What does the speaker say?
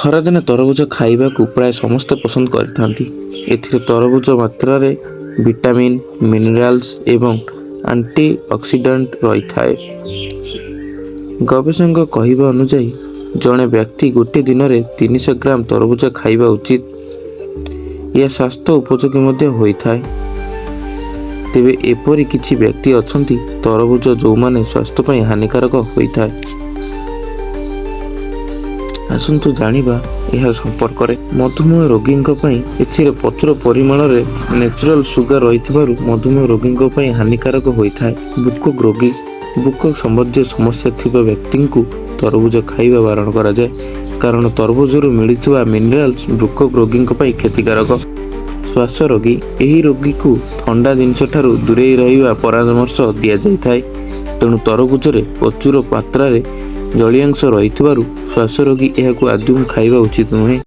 ଖରାଦିନେ ତରଭୁଜ ଖାଇବାକୁ ପ୍ରାୟ ସମସ୍ତେ ପସନ୍ଦ କରିଥାନ୍ତି। ଏଥିରେ ତରଭୁଜ ମାତ୍ରାରେ ଭିଟାମିନ୍, ମିନେରାଲ୍ସ ଏବଂ ଆଣ୍ଟି ଅକ୍ସିଡାଣ୍ଟ ରହିଥାଏ। ଗବେଷକଙ୍କ କହିବା ଅନୁଯାୟୀ ଜଣେ ବ୍ୟକ୍ତି ଗୋଟିଏ ଦିନରେ 300 ଗ୍ରାମ ତରଭୁଜ ଖାଇବା ଉଚିତ। ଏହା ସ୍ୱାସ୍ଥ୍ୟ ଉପଯୋଗୀ ମଧ୍ୟ ହୋଇଥାଏ। ତେବେ ଏପରି କିଛି ବ୍ୟକ୍ତି ଅଛନ୍ତି ତରଭୁଜ ଯେଉଁମାନେ ସ୍ୱାସ୍ଥ୍ୟ ପାଇଁ ହାନିକାରକ ହୋଇଥାଏ। ଆସନ୍ତୁ ଜାଣିବା ଏହା ସମ୍ପର୍କରେ। ମଧୁମେହ ରୋଗୀଙ୍କ ପାଇଁ ଏଥିରେ ପ୍ରଚୁର ପରିମାଣରେ ନ୍ୟାଚୁରାଲ ସୁଗାର ରହିଥିବାରୁ ମଧୁମେହ ରୋଗୀଙ୍କ ପାଇଁ ହାନିକାରକ ହୋଇଥାଏ। ବୁକ ରୋଗୀ, ବୁକ ସମ୍ବନ୍ଧୀୟ ସମସ୍ୟା ଥିବା ବ୍ୟକ୍ତିଙ୍କୁ ତରଭୁଜ ଖାଇବା ବାରଣ କରାଯାଏ, କାରଣ ତରଭୁଜରୁ ମିଳୁଥିବା ମିନେରାଲ୍ସ ବୃକ ରୋଗୀଙ୍କ ପାଇଁ କ୍ଷତିକାରକ। ଶ୍ୱାସ ରୋଗୀ, ଏହି ରୋଗୀକୁ ଥଣ୍ଡା ଜିନିଷଠାରୁ ଦୂରେଇ ରହିବା ପରାମର୍ଶ ଦିଆଯାଇଥାଏ। ତେଣୁ ତରଭୁଜରେ ପ୍ରଚୁର ମାତ୍ରାରେ ଜଳୀୟାଂଶ ରହିଥିବାରୁ ଶ୍ୱାସ ରୋଗୀ ଏହାକୁ ଆଦୌ ଖାଇବା ଉଚିତ ନୁହେଁ।